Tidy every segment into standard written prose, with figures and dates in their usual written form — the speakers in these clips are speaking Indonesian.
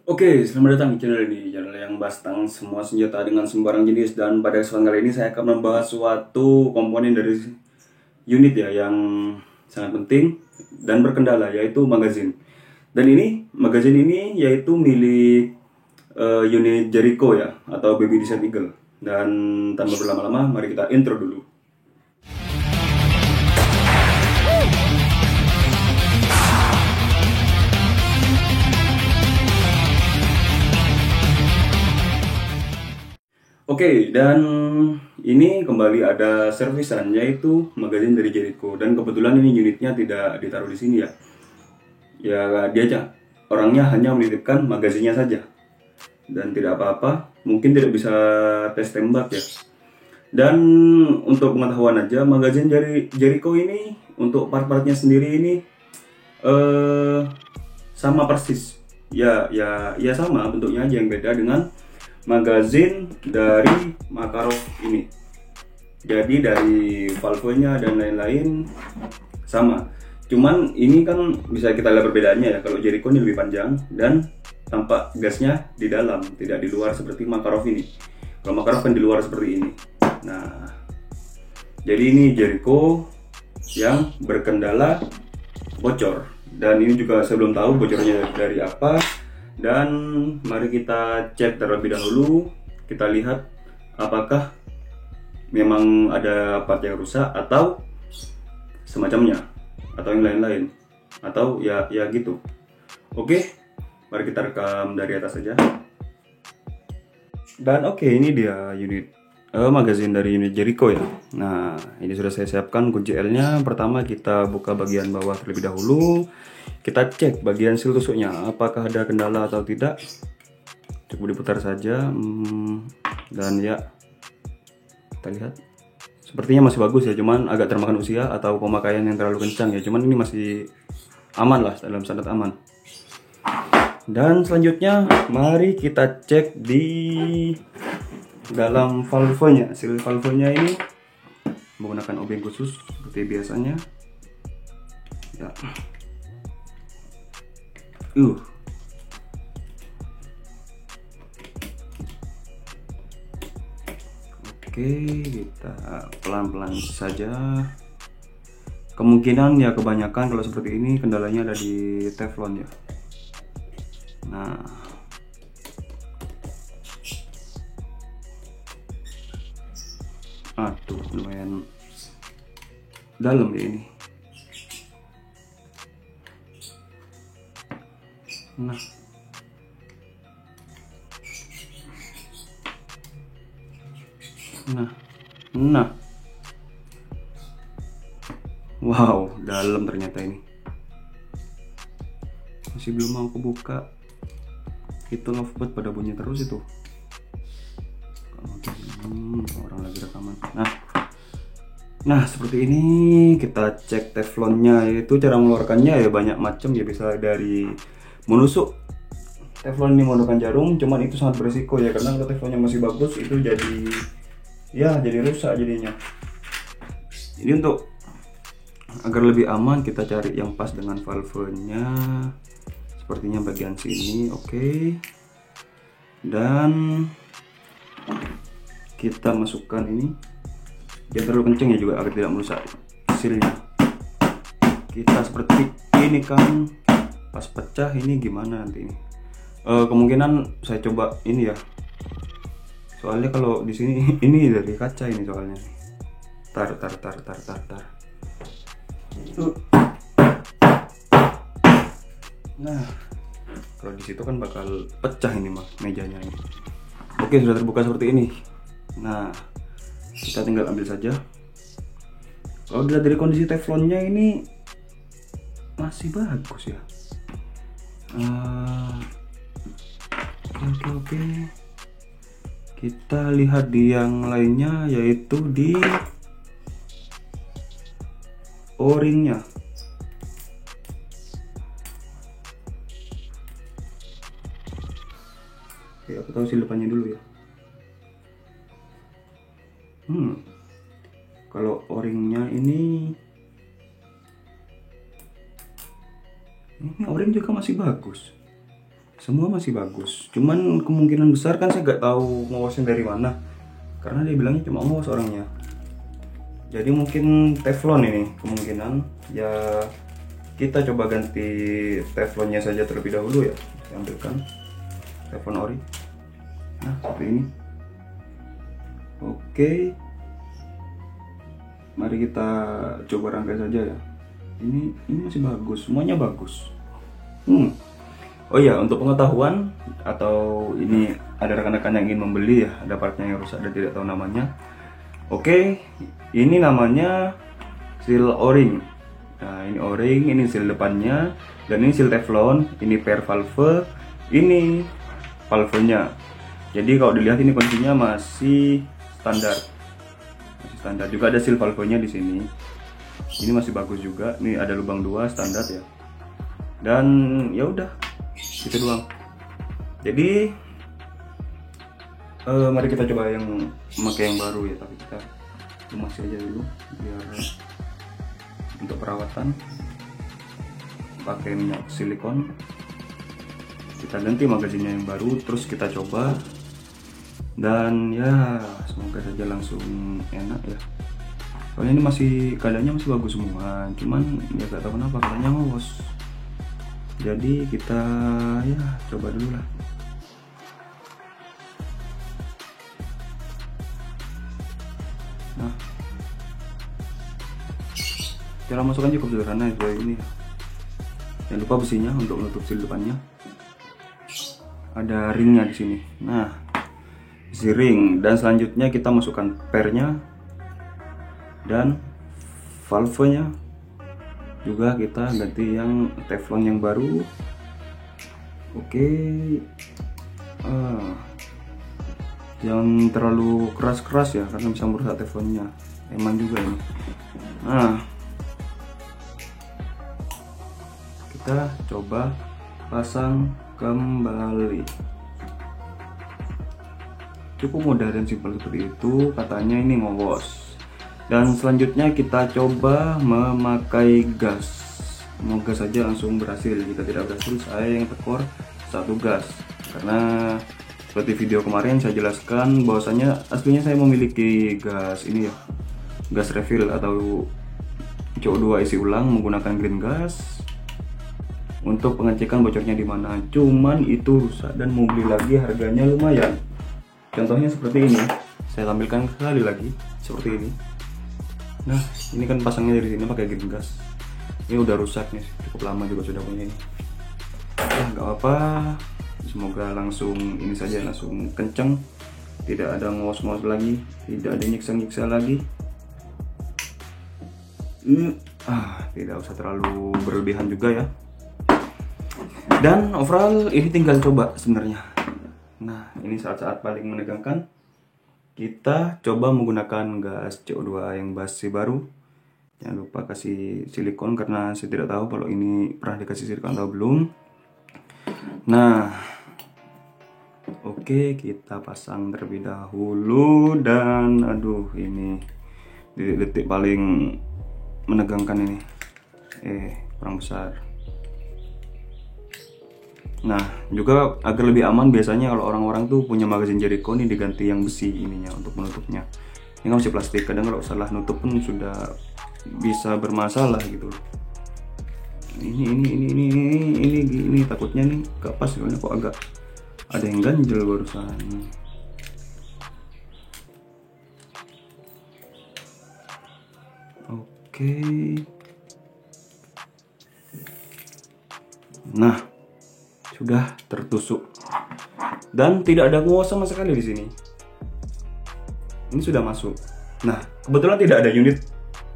Oke, selamat datang di channel ini, channel yang bahas tentang semua senjata dengan sembarang jenis. Dan pada kesempatan kali ini saya akan membahas suatu komponen dari unit ya yang sangat penting dan berkendala, yaitu magazin. Dan ini magazin ini yaitu milik unit Jericho ya, atau Baby Desert Eagle. Dan tanpa berlama-lama, mari kita intro dulu. Oke, dan ini kembali ada servisan, yaitu magazin dari Jericho. Dan kebetulan ini unitnya tidak ditaruh di sini ya. Ya dia aja, orangnya hanya menitipkan magazinnya saja. Dan tidak apa-apa, mungkin tidak bisa tes tembak ya. Dan untuk pengetahuan aja, magazin dari Jericho ini untuk part-partnya sendiri ini sama persis. Ya sama, bentuknya aja yang beda dengan magazin dari Makarov ini. Jadi dari valvenya dan lain-lain sama. Cuman ini kan bisa kita lihat perbedaannya ya. Kalau Jericho ini lebih panjang dan tampak gasnya di dalam, tidak di luar seperti Makarov ini. Kalau Makarov kan di luar seperti ini. Nah, jadi ini Jericho yang berkendala bocor. Dan ini juga saya belum tahu bocornya dari apa. Dan mari kita cek terlebih dahulu. Kita lihat apakah memang ada part yang rusak atau semacamnya, atau yang lain-lain, atau ya gitu. Oke, mari kita rekam dari atas saja. Dan oke, ini dia unit magazin dari unit Jericho ya. Nah, ini sudah saya siapkan kunci L-nya. Pertama kita buka bagian bawah terlebih dahulu. Kita cek bagian seal tusuknya, apakah ada kendala atau tidak. Cukup diputar saja. Dan ya, kita lihat. Sepertinya masih bagus ya, cuman agak termakan usia atau pemakaian yang terlalu kencang ya. Cuman ini masih aman lah, dalam standar aman. Dan selanjutnya, mari kita cek di dalam valvenya. Seal valvenya ini menggunakan obeng khusus seperti biasanya ya. Oke, kita pelan-pelan saja. Kemungkinan ya kebanyakan kalau seperti ini kendalanya ada di teflon ya. Nah, aduh, lumayan dalam ya ini. Nah, wow, dalam ternyata ini. Masih belum mau kebuka. Itu lovebird pada bunyi terus itu. Orang lagi rekaman. Nah, seperti ini kita cek teflonnya. Itu cara mengeluarkannya ya banyak macam ya, bisa dari menusuk teflon ini menggunakan jarum, cuman itu sangat berisiko ya, karena kalau teflonnya masih bagus itu jadi rusak jadinya. Ini untuk agar lebih aman kita cari yang pas dengan valvenya. Sepertinya bagian sini, oke. Dan kita masukkan ini. Dia terlalu kenceng ya juga agar tidak merusak sealnya. Kita seperti ini kan. Pas pecah ini gimana nanti ini? Kemungkinan saya coba ini ya. Soalnya kalau di sini ini dari kaca ini soalnya. Tar. Nah, kalau di situ kan bakal pecah ini mah mejanya ini. Oke, sudah terbuka seperti ini. Nah, kita tinggal ambil saja. Kalau dilihat dari kondisi teflonnya ini masih bagus ya. Oke. Kita lihat di yang lainnya, yaitu di o-ringnya. Oke, aku tahu silupannya dulu ya. Kalau o-ringnya ini o-ring juga masih bagus. semua masih bagus. Cuman kemungkinan besar kan saya nggak tahu ngawasnya dari mana, karena dia bilangnya cuma ngawas orangnya. Jadi mungkin teflon ini kemungkinan. Ya kita coba ganti teflonnya saja terlebih dahulu ya. Saya ambilkan teflon ori. Nah seperti ini. Oke, mari kita coba rangkai saja ya. Ini masih bagus, semuanya bagus. Oh iya, untuk pengetahuan atau ini ada rekan-rekan yang ingin membeli ya, ada partnya yang rusak dan tidak tahu namanya. Oke, ini namanya seal o-ring. Nah, ini o-ring, ini seal depannya, dan ini seal teflon, ini per valve, ini valvenya. Jadi kalau dilihat ini kondisinya masih standar. Masih standar. Juga ada seal valvenya di sini. Ini masih bagus juga. Ini ada lubang 2 standar ya. Dan ya udah. Itu doang. Jadi mari kita coba yang memakai yang baru ya, tapi kita kemas aja dulu biar untuk perawatan. Pakai minyak silikon, kita ganti magazinnya yang baru, terus kita coba, dan ya semoga saja langsung enak ya. Soalnya ini masih keadaannya masih bagus semua, cuman ya gak tahu kenapa katanya ngos. Jadi kita ya coba dulu lah. Nah, cara masukkan cukup sederhana ya ini. Jangan lupa besinya untuk menutup seal depannya. Ada ringnya di sini. Nah, isi ring, dan selanjutnya kita masukkan pernya dan valvenya. Juga kita ganti yang teflon yang baru. Oke, jangan terlalu keras-keras ya, karena bisa merusak teflonnya. Emang juga ini. Nah, kita coba pasang kembali. Cukup mudah dan simpel seperti itu. Katanya ini ngowos. Dan selanjutnya kita coba memakai gas. Semoga saja langsung berhasil. Jika tidak berhasil, saya yang tekor 1 gas. Karena seperti video kemarin saya jelaskan bahwasanya aslinya saya memiliki gas ini ya, gas refill atau CO2 isi ulang menggunakan green gas untuk pengecekan bocornya di mana. Cuman itu rusak dan mau beli lagi harganya lumayan. Contohnya seperti ini. Saya tampilkan sekali lagi seperti ini. Nah, ini kan pasangnya dari sini pakai green gas. Ini udah rusak nih, cukup lama juga sudah punya ini. Ya nggak apa-apa. Semoga langsung ini saja langsung kenceng, tidak ada ngos-ngos lagi, tidak ada nyiksa-nyiksa lagi. Tidak usah terlalu berlebihan juga ya. Dan overall ini tinggal coba sebenarnya. Nah, ini saat-saat paling menegangkan. Kita coba menggunakan gas CO2 yang basi baru. Jangan lupa kasih silikon karena saya tidak tahu kalau ini pernah dikasih silikon atau belum. Nah, oke, kita pasang terlebih dahulu. Dan aduh, ini detik paling menegangkan ini. Kurang besar. Nah, juga agar lebih aman biasanya kalau orang-orang tuh punya magazin Jericho ini diganti yang besi ininya untuk menutupnya. Ini kan masih plastik, kadang kalau salah nutup pun sudah bisa bermasalah gitu. Ini takutnya nih gak pas, soalnya kok agak ada yang ganjel barusan. Oke. Nah, sudah tertusuk dan tidak ada nguas sama sekali di sini. Ini sudah masuk. Nah, kebetulan tidak ada unit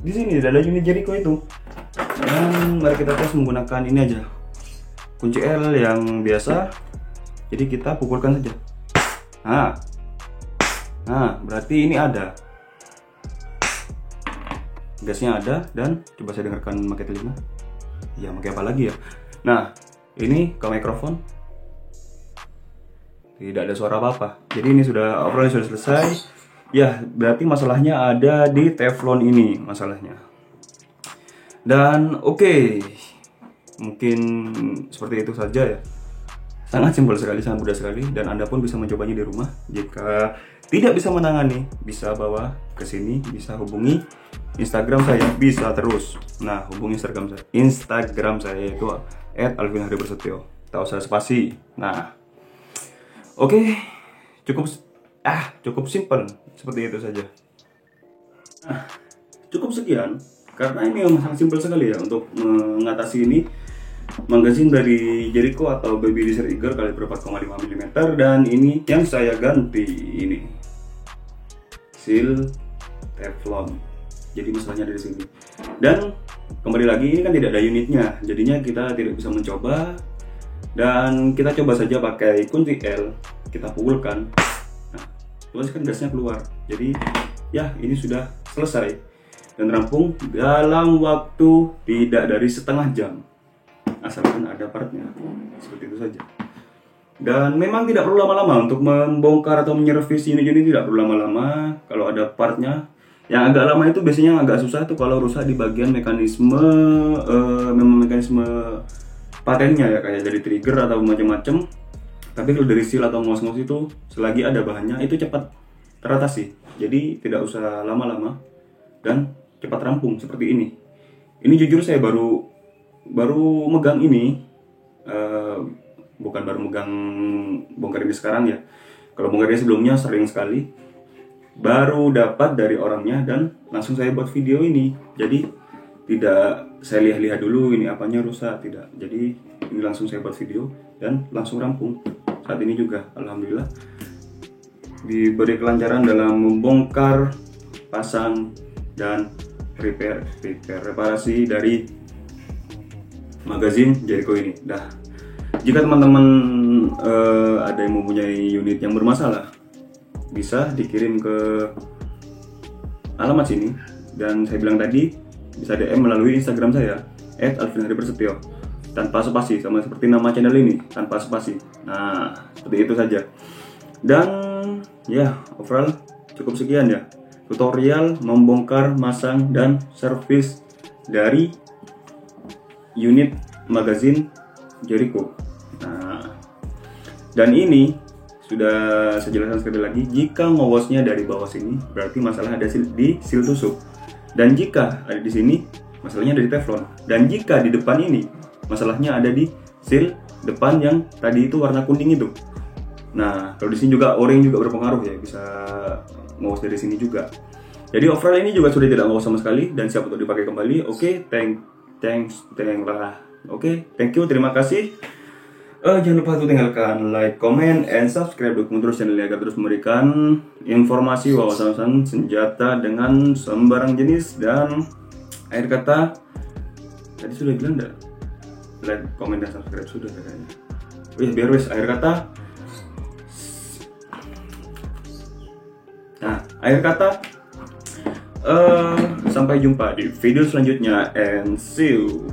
di sini, tidak ada unit Jericho itu. Dan mari kita tes menggunakan ini aja, kunci L yang biasa. Jadi kita pukulkan saja. Nah, berarti ini ada gasnya, ada. Dan coba saya dengarkan pakai telinga. Ya, pakai apa lagi ya? Nah, ini ke mikrofon, tidak ada suara apa-apa. Jadi ini sudah overall sudah selesai. Ya, berarti masalahnya ada di teflon ini masalahnya. Dan oke, mungkin seperti itu saja ya. Sangat simpel sekali, sangat mudah sekali, dan Anda pun bisa mencobanya di rumah. Jika tidak bisa menangani, bisa bawa ke sini, bisa hubungi Instagram saya, bisa terus. Nah, hubungi Instagram saya itu @alvinhariprasetyo. Tak usah spasi. Nah, oke, cukup simpel seperti itu saja. Nah, cukup sekian karena ini memang sangat simpel sekali ya untuk mengatasi ini. Magazin dari Jericho atau Baby Desert Eagle kaliber 4,5 mm, dan ini yang saya ganti ini seal Teflon. Jadi masalahnya dari sini. Dan kembali lagi ini kan tidak ada unitnya, jadinya kita tidak bisa mencoba. Dan kita coba saja pakai kunci L, kita pukulkan. Nah, terus kan gasnya keluar. Jadi ya ini sudah selesai dan rampung dalam waktu tidak dari setengah jam. Asalkan ada partnya, seperti itu saja. Dan memang tidak perlu lama-lama untuk membongkar atau menyervis unit-unit, tidak perlu lama-lama kalau ada partnya. Yang agak lama itu biasanya agak susah tuh kalau rusak di bagian mekanisme patennya ya, kayak dari trigger atau macam-macam. Tapi kalau dari seal atau ngos-ngos itu selagi ada bahannya itu cepat teratasi. Jadi tidak usah lama-lama dan cepat rampung seperti ini. Ini jujur saya baru megang ini, bukan baru megang bongkar ini sekarang ya. Kalau bongkar ini sebelumnya sering sekali, baru dapat dari orangnya dan langsung saya buat video ini. Jadi tidak saya lihat-lihat dulu ini apanya rusak, tidak. Jadi ini langsung saya buat video dan langsung rampung. Saat ini juga alhamdulillah diberi kelancaran dalam membongkar, pasang dan reparasi dari magazin Jericho ini. Jika teman-teman ada yang mempunyai unit yang bermasalah, bisa dikirim ke alamat sini, dan saya bilang tadi bisa DM melalui Instagram saya @alvinhariprasetyo tanpa spasi, sama seperti nama channel ini tanpa spasi. Nah, seperti itu saja. Dan ya, overall cukup sekian ya tutorial membongkar, masang dan servis dari unit magazin Jericho. Nah, dan ini sudah saya jelaskan sekali lagi, jika ngowosnya dari bawah sini berarti masalah ada di seal tusuk, dan jika ada di sini masalahnya ada di teflon, dan jika di depan ini masalahnya ada di seal depan yang tadi itu warna kuning itu. Nah, kalau di sini juga o-ring juga berpengaruh ya, bisa ngowos dari sini juga. Jadi overall ini juga sudah tidak ngowos sama sekali dan siap untuk dipakai kembali. Oke, thanks lah. Oke, thank you, terima kasih. Jangan lupa untuk tinggalkan like, comment, and subscribe dukung terus channel agar terus memberikan informasi, wawasan senjata dengan sembarang jenis. Dan akhir kata tadi sudah bilang enggak? Like, comment, dan subscribe sudah kayaknya. Oh ya, biar wes akhir kata. Nah, akhir kata sampai jumpa di video selanjutnya and see you.